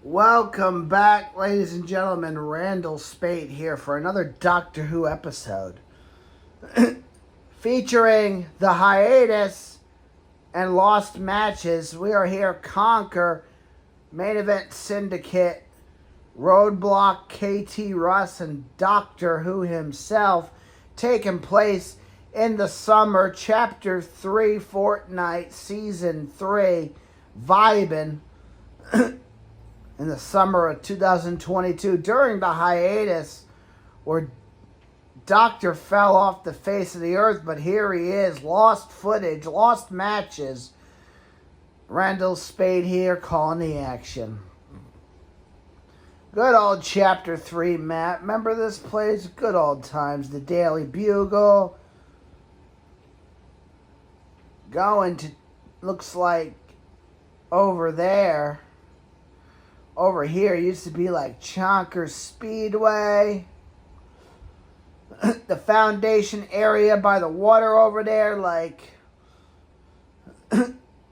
Welcome back, ladies and gentlemen. Randall Spade here for another Doctor Who episode featuring the hiatus and lost matches. We are here, KONQUER, main event Syndicate, Roadblock, KT Russ, and Doctor Who himself, taking place in the summer, Chapter 3, Fortnite, Season 3, vibing. In the summer of 2022, during the hiatus where Doctor fell off the face of the earth, but here he is, lost footage, lost matches. Randall Spade here calling the action. Good old Chapter 3, Matt. Remember this place? Good old times. The Daily Bugle. Going to, looks like, over there. Over here used to be like Chonkers Speedway. The foundation area by the water over there, like,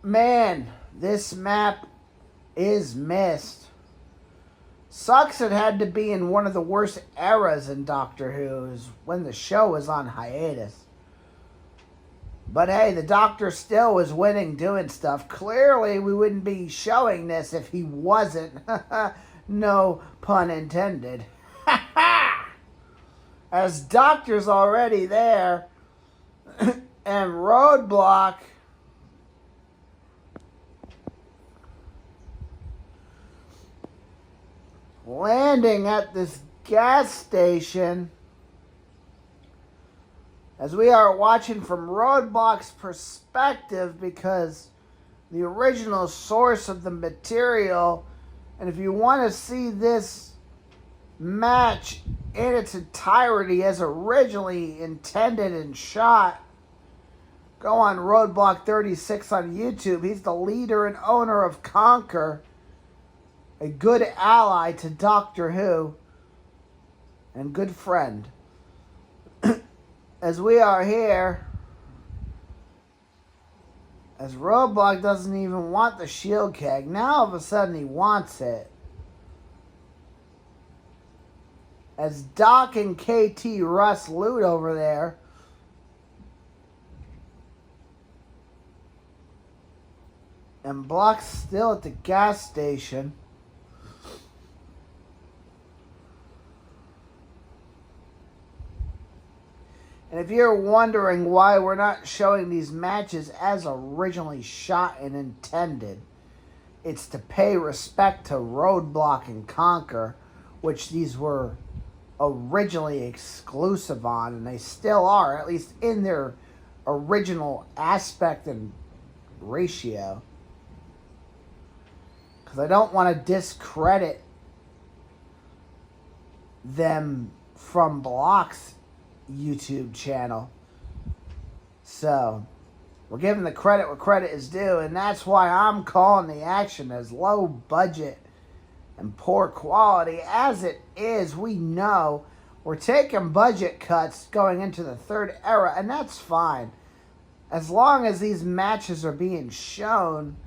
man, this map is missed. Sucks it had to be in one of the worst eras in Doctor Who, is when the show was on hiatus. But hey, the Doctor still was winning, doing stuff. Clearly, we wouldn't be showing this if he wasn't. No pun intended. As Doctor's already there, and Roadblock landing at this gas station. As we are watching from Roadblock's perspective, because the original source of the material, and if you want to see this match in its entirety as originally intended and shot, go on Roadblock 36 on YouTube. He's the leader and owner of KONQUER, a good ally to Doctor Who, and good friend. As we are here, as Roadblock doesn't even want the shield keg. Now all of a sudden he wants it. As Doc and KT Russ loot over there. And Block's still at the gas station. And if you're wondering why we're not showing these matches as originally shot and intended, it's to pay respect to Roadblock and KONQUER, which these were originally exclusive on, and they still are, at least in their original aspect and ratio. Because I don't want to discredit them from Block's YouTube channel. So we're giving the credit where credit is due, and that's why I'm calling the action as low budget and poor quality as it is. We know we're taking budget cuts going into the third era, and that's fine as long as these matches are being shown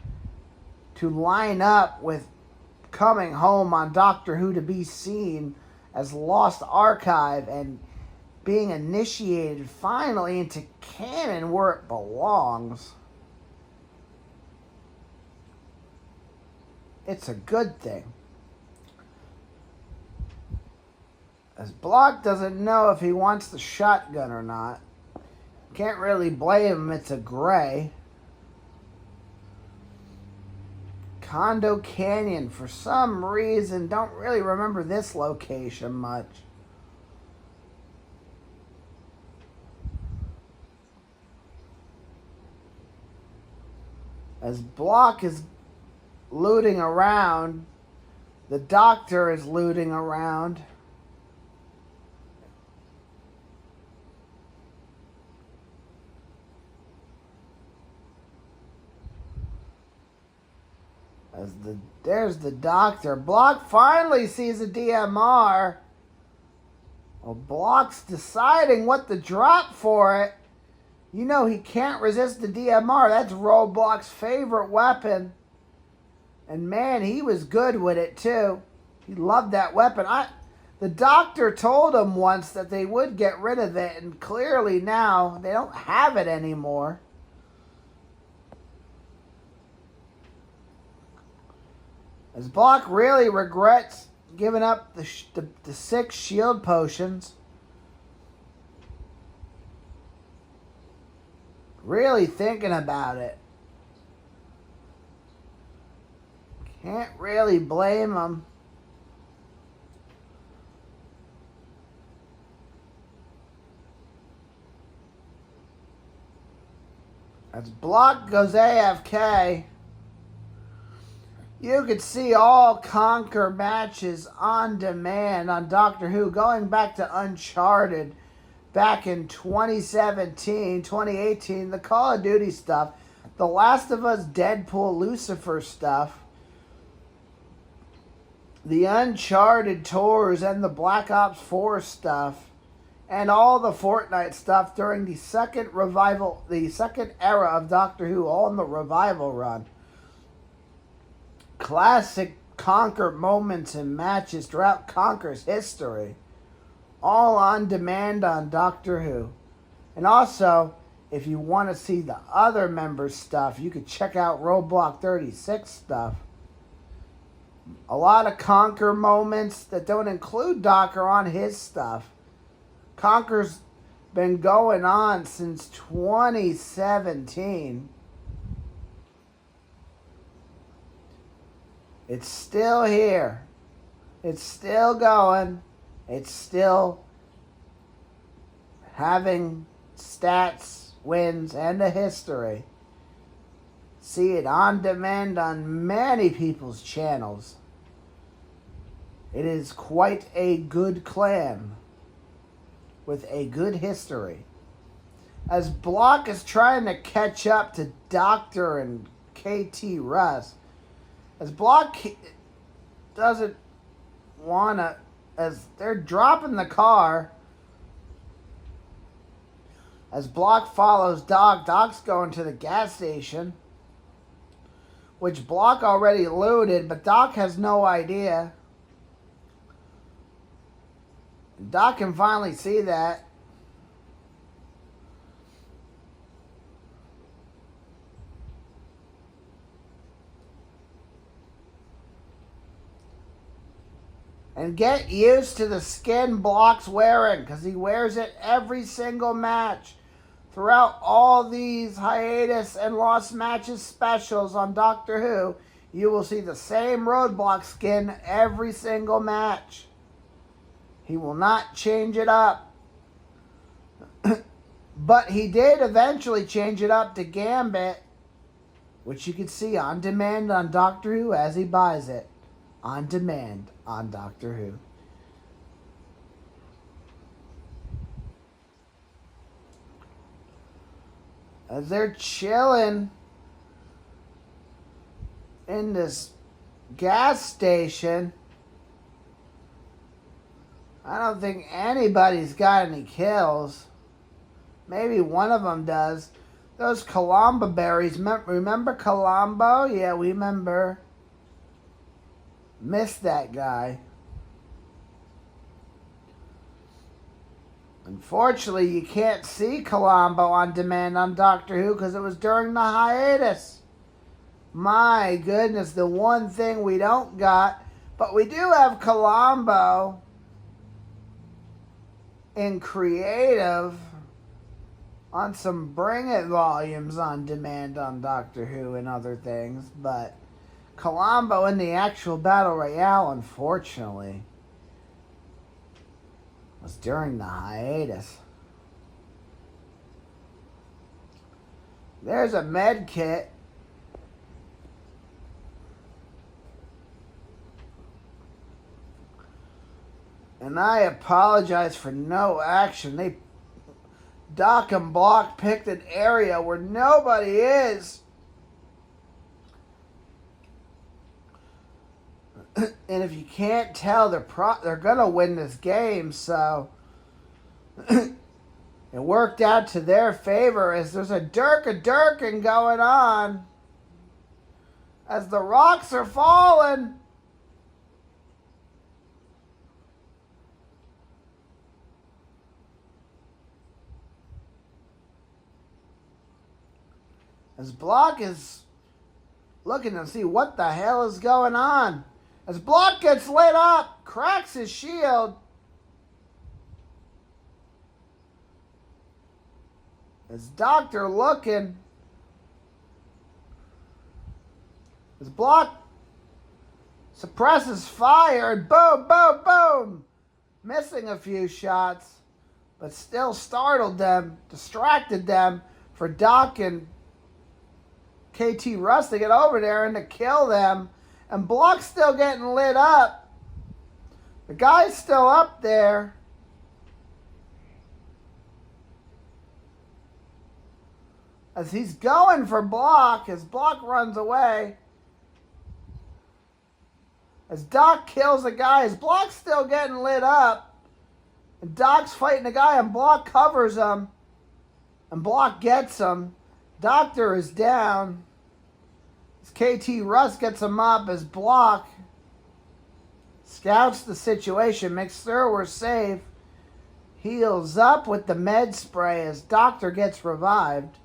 to line up with coming home on Doctor Who to be seen as Lost Archive and being initiated finally into canon where it belongs. It's a good thing. As Block doesn't know if he wants the shotgun or not. Can't really blame him, it's a gray. Condo Canyon, for some reason, don't really remember this location much. As Block is looting around, the Doctor is looting around. There's the Doctor. Block finally sees a DMR. Well, Block's deciding what to drop for it. You know he can't resist the DMR. That's Roadblock's favorite weapon. And man, he was good with it too. He loved that weapon. The doctor told him once that they would get rid of it, and clearly now they don't have it anymore. As Block really regrets giving up the 6 shield potions. Really thinking about it. Can't really blame him. As Block goes AFK, you could see all KONQUER matches on demand on Doctor Who, going back to Uncharted, back in 2017, 2018, the Call of Duty stuff, The Last of Us, Deadpool, Lucifer stuff, the Uncharted tours and the Black Ops 4 stuff, and all the Fortnite stuff during the second era of Doctor Who, all in the revival run. Classic KONQUER moments and matches throughout KONQUER's history. All on demand on Doctor Who. And also, if you want to see the other members' stuff, you could check out Roadblock 36 stuff. A lot of KONQUER moments that don't include Doc are on his stuff. KONQUER's been going on since 2017. It's still here. It's still going. It's still having stats, wins, and a history. See it on demand on many people's channels. It is quite a good clan with a good history. As Block is trying to catch up to Doctor and KT Russ, as Block doesn't want to, as they're dropping the car, as Block follows Doc, Doc's going to the gas station, which Block already looted, but Doc has no idea. Doc can finally see that. And get used to the skin Block's wearing, because he wears it every single match. Throughout all these hiatus and lost matches specials on Doctor Who, you will see the same Roadblock skin every single match. He will not change it up. But he did eventually change it up to Gambit, which you can see on demand on Doctor Who as he buys it. On demand on Doctor Who. As they're chilling in this gas station, I don't think anybody's got any kills. Maybe one of them does. Those Colombo berries. Remember Colombo? Yeah, we remember. Missed that guy. Unfortunately, you can't see Colombo on demand on Doctor Who because it was during the hiatus. My goodness, the one thing we don't got. But we do have Colombo in creative on some Bring It volumes on demand on Doctor Who and other things. But Colombo in the actual Battle Royale, unfortunately, was during the hiatus. There's a med kit. And I apologize for no action. Doc and Block picked an area where nobody is. And if you can't tell, they're gonna win this game. So it worked out to their favor as there's a Durkin going on as the rocks are falling. As Block is looking to see what the hell is going on. As Block gets lit up, cracks his shield. As Doctor looking. As Block suppresses fire and boom, boom, boom. Missing a few shots, but still startled them, distracted them for Doc and KT Russ to get over there and to kill them. And Block's still getting lit up. The guy's still up there. As he's going for Block, as Block runs away. As Doc kills a guy, as Block's still getting lit up. And Doc's fighting a guy and Block covers him. And Block gets him. Doctor is down. As KT Russ gets him up, as Block scouts the situation, makes sure we're safe. Heals up with the med spray as Doctor gets revived.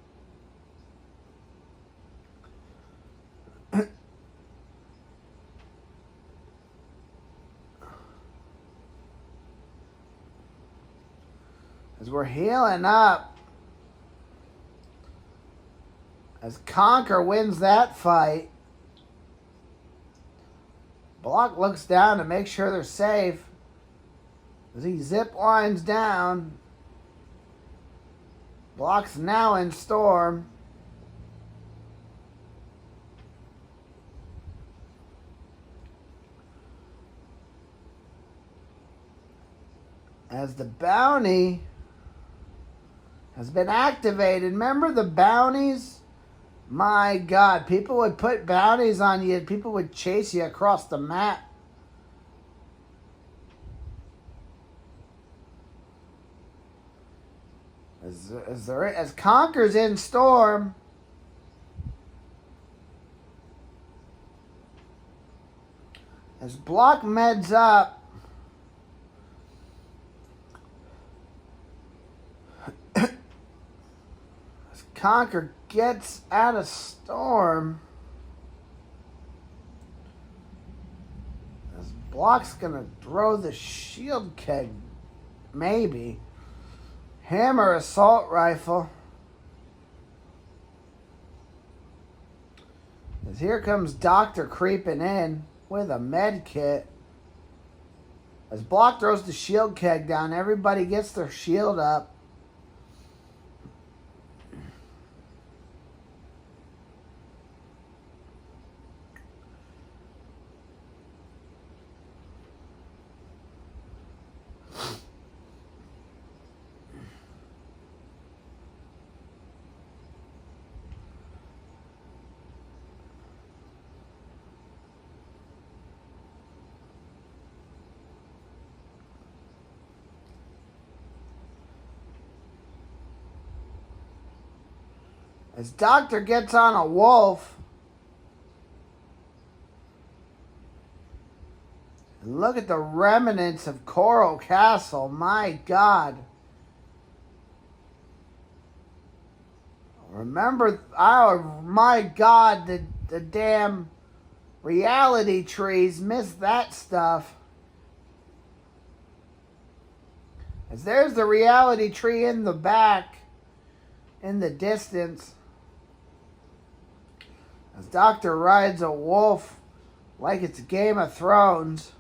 As we're healing up. As KONQUER wins that fight. Block looks down to make sure they're safe. As he zip lines down. Block's now in storm. As the bounty has been activated. Remember the bounties? My God, people would put bounties on you. People would chase you across the map. As KONQUER's in storm. As Block meds up. KONQUER gets out of storm. As Block's gonna throw the shield keg. Maybe. Hammer assault rifle. As here comes Doctor creeping in with a med kit. As Block throws the shield keg down, everybody gets their shield up. As Doctor gets on a wolf. And look at the remnants of Coral Castle. My God. Remember, oh my God, the damn reality trees. Missed that stuff. As there's the reality tree in the back. In the distance. As Doctor rides a wolf like it's Game of Thrones.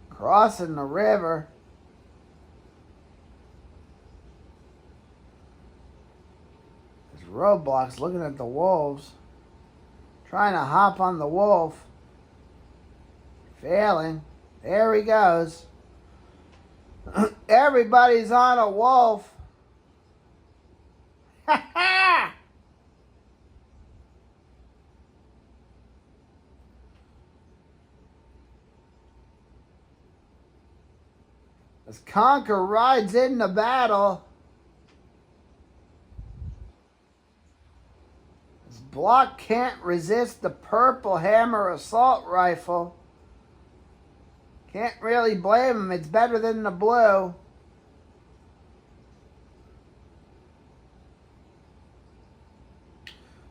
Crossing the river. There's Roadblocks looking at the wolves. Trying to hop on the wolf. Failing. There he goes. Everybody's on a wolf. Ha ha! As KONQUER rides into battle. Block can't resist the purple hammer assault rifle. Can't really blame him. It's better than the blue.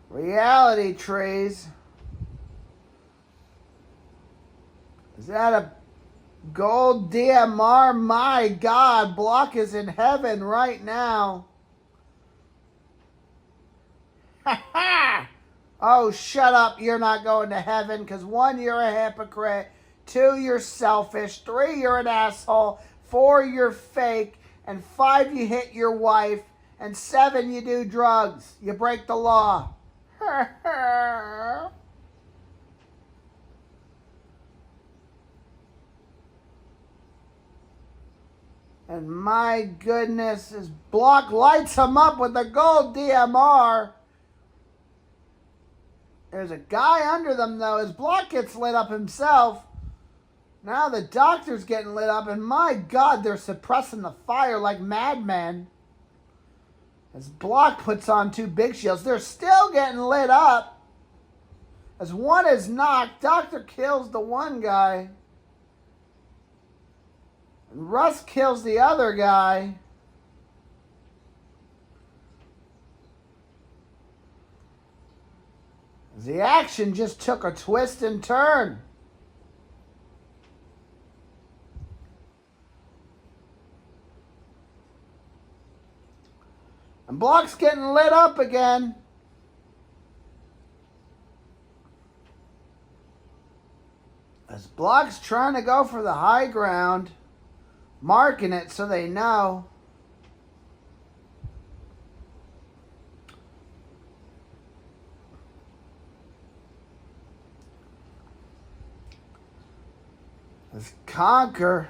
Reality trees. Is that a gold DMR? My God, Block is in heaven right now. Ha ha! Oh, shut up. You're not going to heaven because 1, you're a hypocrite. 2, you're selfish. 3, you're an asshole. 4, you're fake. And 5, you hit your wife. And 7, you do drugs. You break the law. And my goodness, his Block lights him up with the gold DMR. There's a guy under them, though. His Block gets lit up himself. Now the doctor's getting lit up, and my God, they're suppressing the fire like madmen. As Block puts on 2 big shields, they're still getting lit up. As one is knocked, Doctor kills the one guy. And Russ kills the other guy. The action just took a twist and turn. And Block's getting lit up again. As Block's trying to go for the high ground, marking it so they know. As KONQUER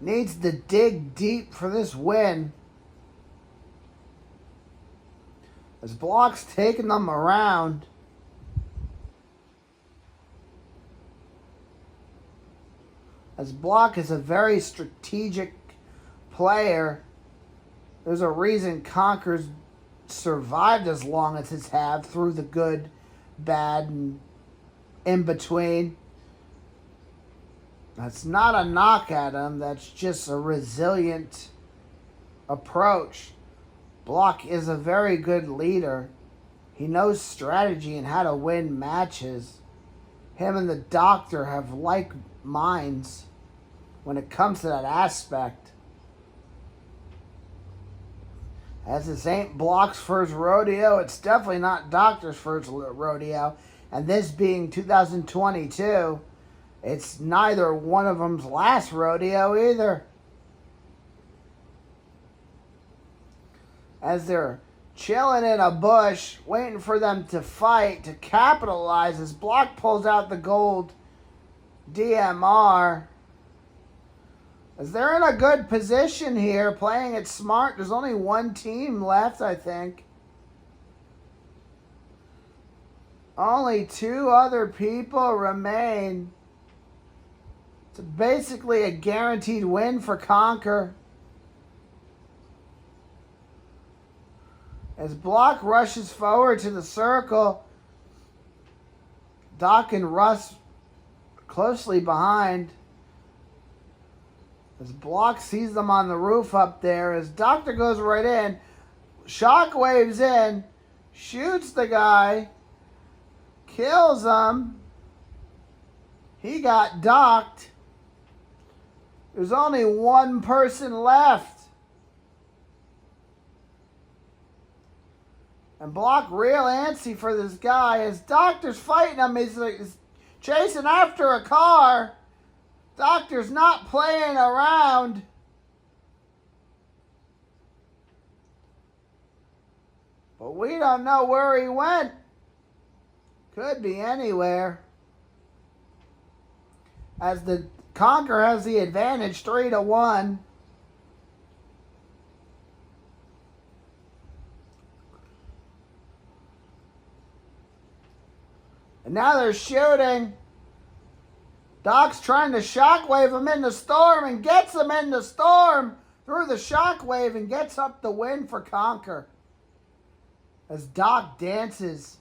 needs to dig deep for this win. As Block's taking them around. As Block is a very strategic player. There's a reason KONQUER's survived as long as it's have through the good, bad, and in between. That's not a knock at him. That's just a resilient approach. Block is a very good leader. He knows strategy and how to win matches. Him and the Doctor have like minds when it comes to that aspect. As this ain't Block's first rodeo, it's definitely not Doctor's first rodeo. And this being 2022, it's neither one of them's last rodeo either. As they're chilling in a bush, waiting for them to fight, to capitalize, as Block pulls out the gold DMR. As they're in a good position here, playing it smart. There's only one team left, I think. Only 2 other people remain. It's basically a guaranteed win for KONQUER. As Block rushes forward to the circle, Doc and Russ closely behind. As Block sees them on the roof up there, as Doctor goes right in, shockwaves in, shoots the guy, kills him. He got docked. There's only one person left. And Block real antsy for this guy. As Doctor's fighting him, he's chasing after a car. Doctor's not playing around. But we don't know where he went. Could be anywhere. As the KONQUER has the advantage, 3-1. And now they're shooting. Doc's trying to shockwave him in the storm and gets him in the storm through the shockwave and gets up the win for KONQUER. As Doc dances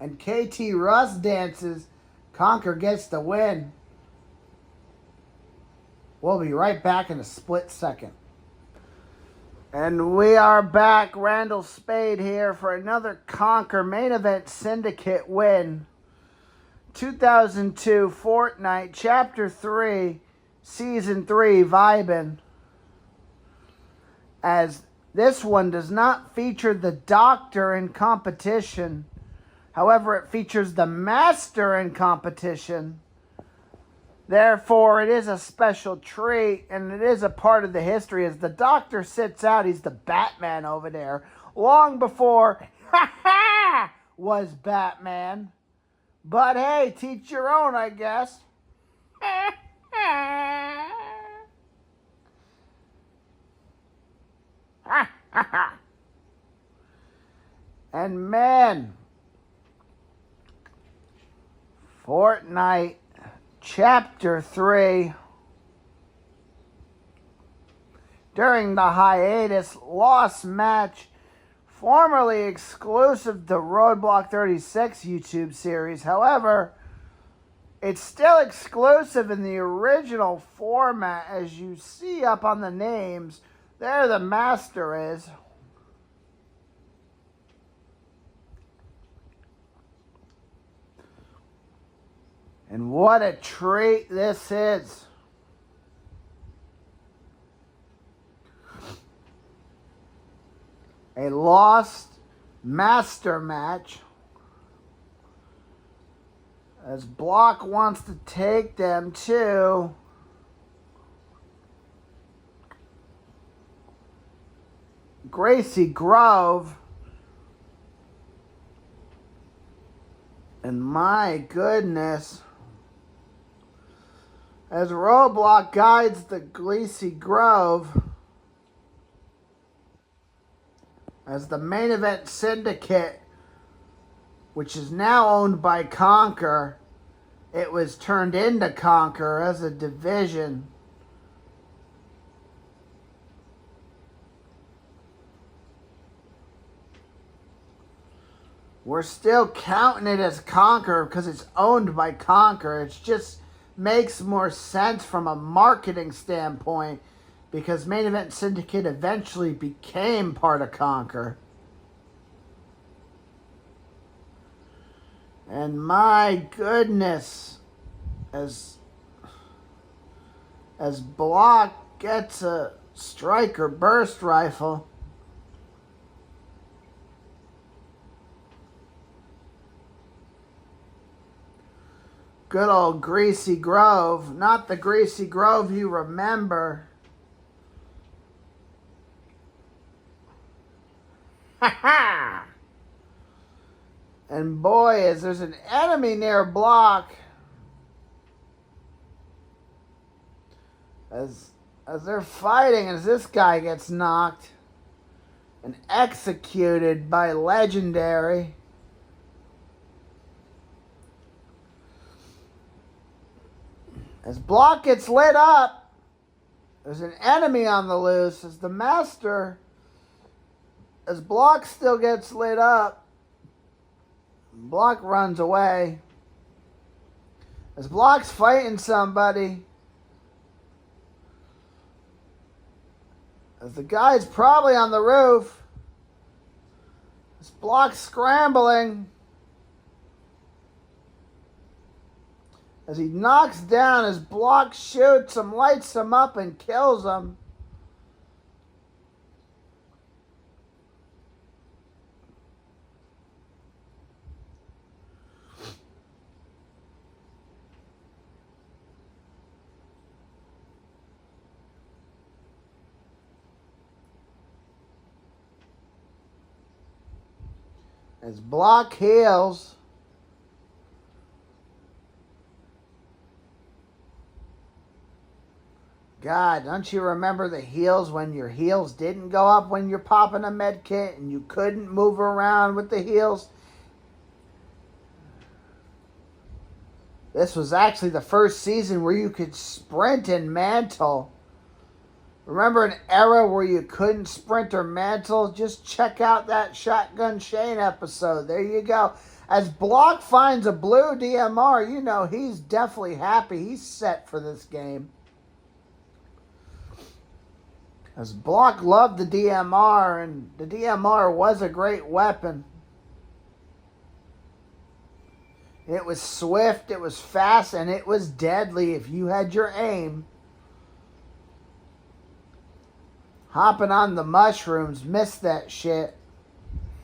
and KT Russ dances, KONQUER gets the win. We'll be right back in a split second. And we are back. Randall Spade here for another KONQUER main event Syndicate win. 2002 Fortnite Chapter 3, Season 3 vibin'. As this one does not feature the Doctor in competition. However, it features the Master in competition. Therefore, it is a special treat, and it is a part of the history as the Doctor sits out. He's the Batman over there. Long before was Batman. But hey, teach your own, I guess. And man, Fortnite Chapter 3. During the hiatus, lost match, formerly exclusive to Roadblock 36 YouTube series. However, it's still exclusive in the original format, as you see up on the names. There the Master is. And what a treat this is. A lost Master match. As Block wants to take them to Gracie Grove. And my goodness, as Roadblock guides the Gracie Grove, as the main event Syndicate, which is now owned by KONQUER, it was turned into KONQUER as a division. We're still counting it as KONQUER because it's owned by KONQUER. It just makes more sense from a marketing standpoint because Main Event Syndicate eventually became part of KONQUER. And my goodness, as Block gets a striker burst rifle, good old Gracie Grove, not the Gracie Grove you remember. Ha ha! And boy, as there's an enemy near Block, as they're fighting, as this guy gets knocked and executed by Legendary. As Block gets lit up, there's an enemy on the loose. As the Master, as Block still gets lit up, Block runs away. As Block's fighting somebody, as the guy's probably on the roof, as Block's scrambling, as he knocks down, as Block shoots him, lights him up, and kills him. As Block heals, God, don't you remember the heals when your heals didn't go up when you're popping a med kit and you couldn't move around with the heals? This was actually the first season where you could sprint and mantle. Remember an era where you couldn't sprint or mantle? Just check out that Shotgun Shane episode. There you go. As Block finds a blue DMR, you know he's definitely happy. He's set for this game. As Block loved the DMR, and the DMR was a great weapon. It was swift, it was fast, and it was deadly if you had your aim. Hopping on the mushrooms, missed that shit.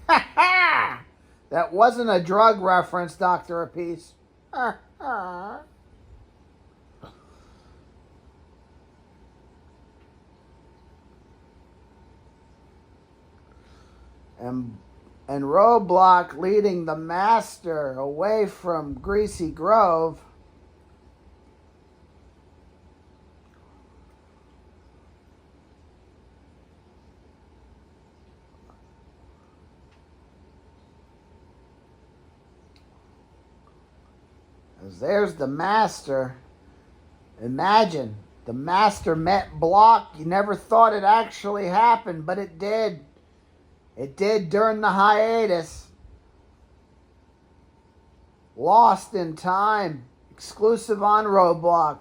Ha ha! That wasn't a drug reference, Dr. Apiece. And Roadblock leading the Master away from Greasy Grove. As there's the Master. Imagine, the Master met Block. You never thought it actually happened, but it did. It did during the hiatus. Lost in Time. Exclusive on Roadblock.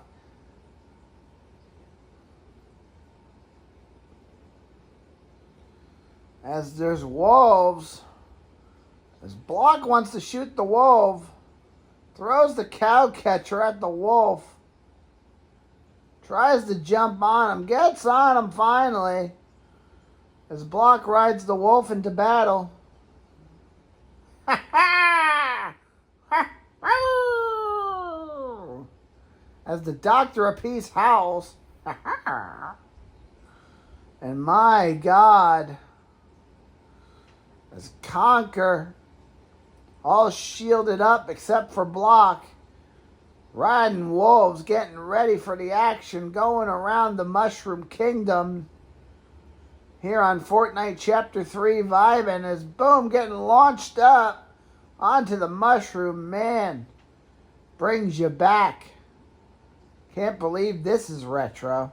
As there's wolves. As Block wants to shoot the wolf. Throws the cow catcher at the wolf. Tries to jump on him. Gets on him finally. As Block rides the wolf into battle. Ha ha! As the Dr. Apiece howls. Ha ha! And my God. As KONQUER, all shielded up except for Block. Riding wolves, getting ready for the action, going around the Mushroom Kingdom. Here on Fortnite Chapter 3, vibing as boom, getting launched up onto the mushroom. Man, brings you back. Can't believe this is retro.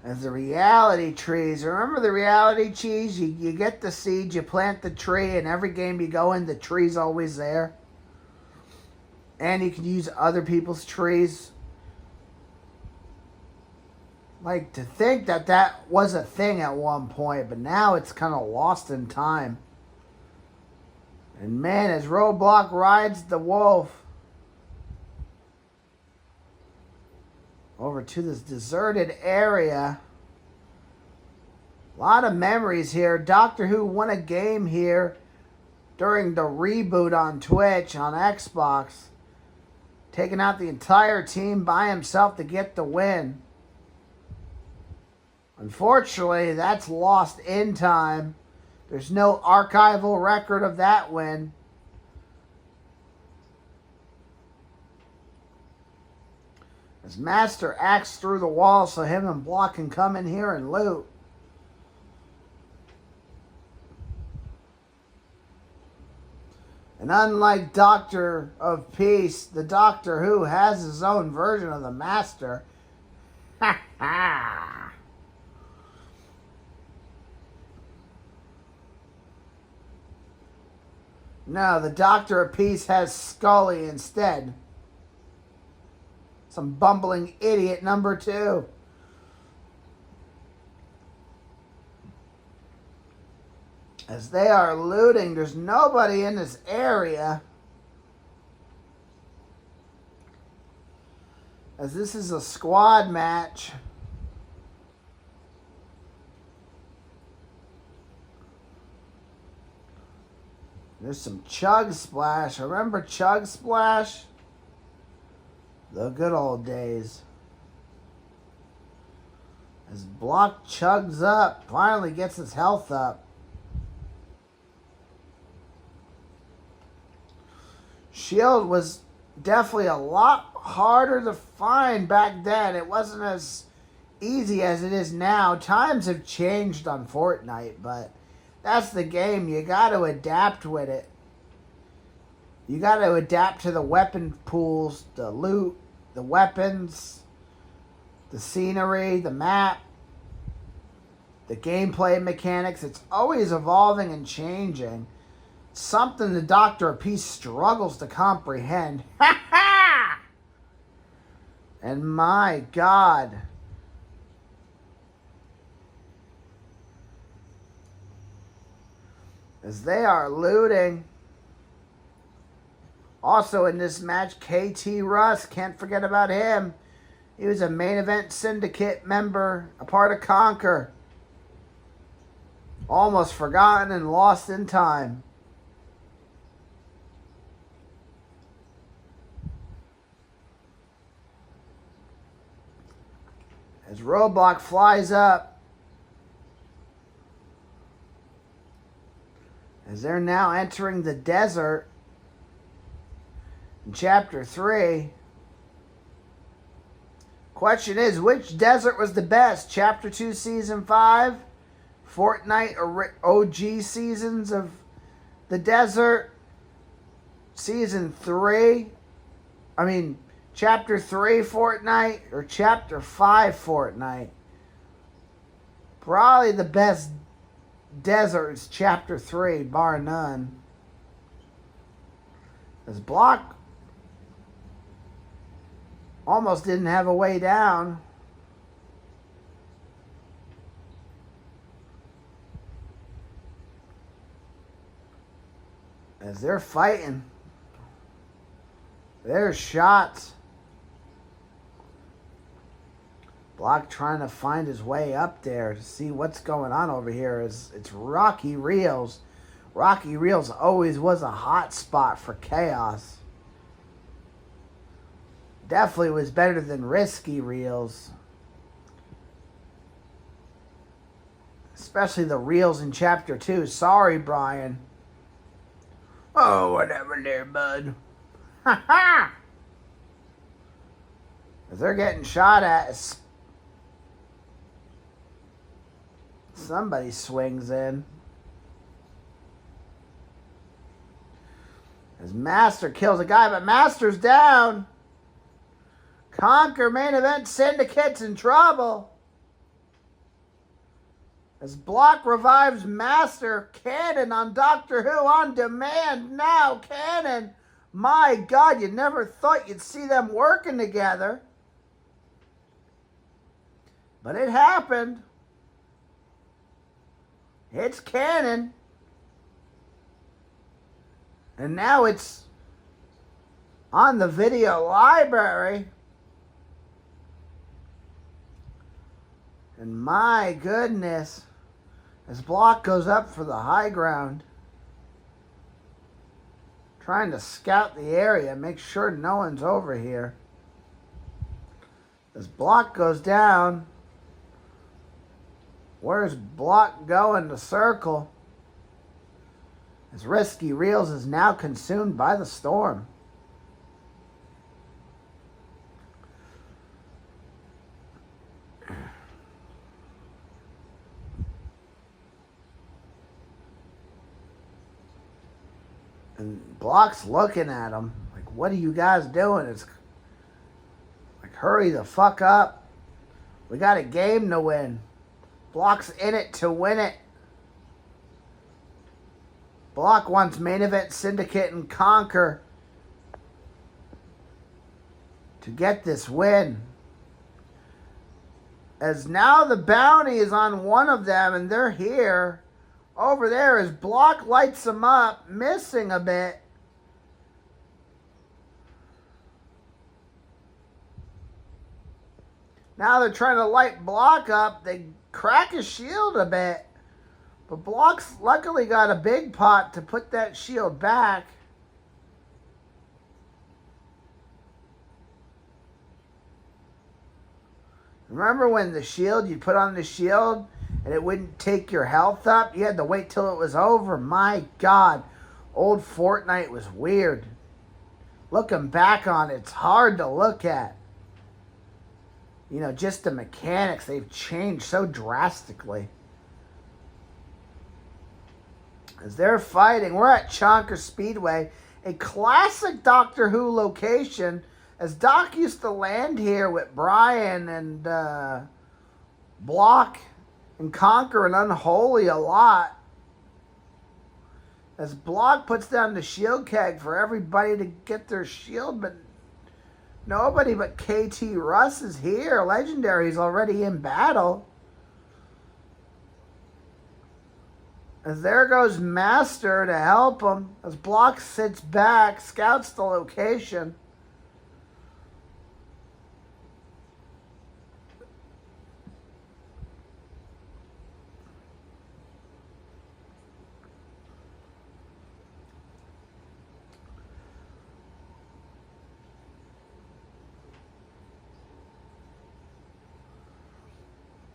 As the reality trees. Remember the reality trees? You get the seed, you plant the tree, and every game you go in, the tree's always there. And you can use other people's trees. Like, to think that that was a thing at one point, but now it's kind of lost in time. And man, as Roadblock rides the wolf over to this deserted area. A lot of memories here. Doctor Who won a game here during the reboot on Twitch, on Xbox. Taking out the entire team by himself to get the win. Unfortunately, that's lost in time. There's no archival record of that win. As Master acts through the wall so him and Block can come in here and loot. And unlike Doctor of Peace, the Doctor Who has his own version of the Master. Ha ha! No, the Doctor of Peace has Scully instead. Some bumbling idiot number 2. As they are looting, there's nobody in this area. As this is a squad match. There's some Chug Splash. Remember Chug Splash? The good old days. As Block chugs up, finally gets his health up. Shield was definitely a lot harder to find back then. It wasn't as easy as it is now. Times have changed on Fortnite, but That's the game. You got to adapt with it. You got to adapt to the weapon pools, the loot, the weapons, the scenery, the map, the gameplay mechanics. It's always evolving and changing. Something the Doctor of Peace struggles to comprehend. Ha ha! And my God. As they are looting. Also in this match, KT Russ. Can't forget about him. He was a main event Syndicate member, a part of KONQUER. Almost forgotten and lost in time. As Roadblock flies up. As they're now entering the desert. In Chapter 3. Question is, which desert was the best? Chapter 2, Season 5? Fortnite or OG seasons of the desert? Season 3? Chapter 3 Fortnite or Chapter 5 Fortnite? Probably the best desert is Chapter 3, bar none. As Block almost didn't have a way down. As they're fighting. There's shots. Block trying to find his way up there to see what's going on over here. It's Rocky Reels. Rocky Reels always was a hot spot for chaos. Definitely was better than Risky Reels. Especially the reels in Chapter 2. Sorry, Brian. Oh, whatever there, bud. Ha ha! As they're getting shot at, somebody swings in. As Master kills a guy, but Master's down. KONQUER main event Syndicate's in trouble. As Block revives Master. Cannon on Doctor Who on demand now. Cannon. My God, you never thought you'd see them working together. But it happened. It's canon. And now it's on the video library. And my goodness, as Block goes up for the high ground, trying to scout the area, make sure no one's over here. As Block goes down, where's Block going to circle? As Risky Reels is now consumed by the storm. And Block's looking at him like, what are you guys doing? It's like, hurry the fuck up. We got a game to win. Block's in it to win it. Block wants main event Syndicate and KONQUER to get this win. As now the bounty is on one of them and they're here. Over there as Block lights them up, missing a bit. Now they're trying to light Block up. They crack his shield a bit. But Block's luckily got a big pot to put that shield back. Remember when the shield, you put on the shield and it wouldn't take your health up? You had to wait till it was over. My God, old Fortnite was weird. Looking back on it, it's hard to look at. You know, just the mechanics, they've changed so drastically. As they're fighting, we're at Chonker Speedway, a classic Doctor Who location, as Doc used to land here with Brian and Block and Conquer and Unholy a lot. As Block puts down the shield keg for everybody to get their shield, but nobody but KT Russ is here. Legendary's already in battle. As there goes Master to help him. As Block sits back, scouts the location.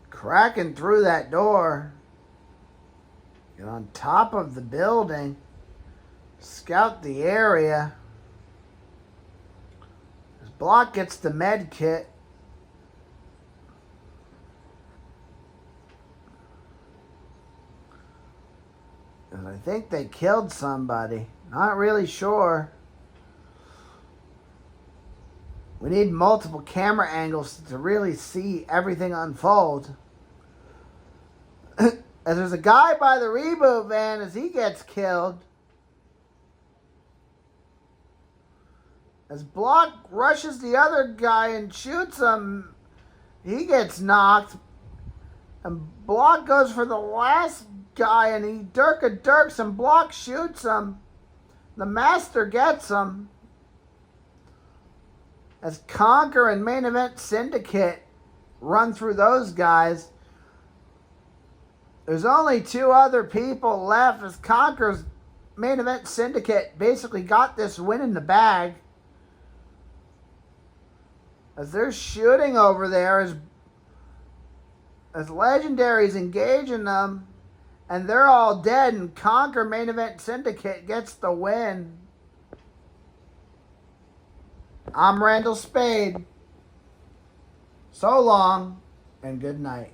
Cracking through that door. Get on top of the building. Scout the area. As Block gets the med kit. And I think they killed somebody. Not really sure. We need multiple camera angles to really see everything unfold. As there's a guy by the reboot van as he gets killed. As Block rushes the other guy and shoots him, he gets knocked. And Block goes for the last guy and he dirks and Block shoots him. The Master gets him. As Conquer and Main Event Syndicate run through those guys. There's only two other people left as Conquer's Main Event Syndicate basically got this win in the bag. As they're shooting over there, as Legendary's engaging them, and they're all dead, and Conquer Main Event Syndicate gets the win. I'm Randall Spade. So long, and good night.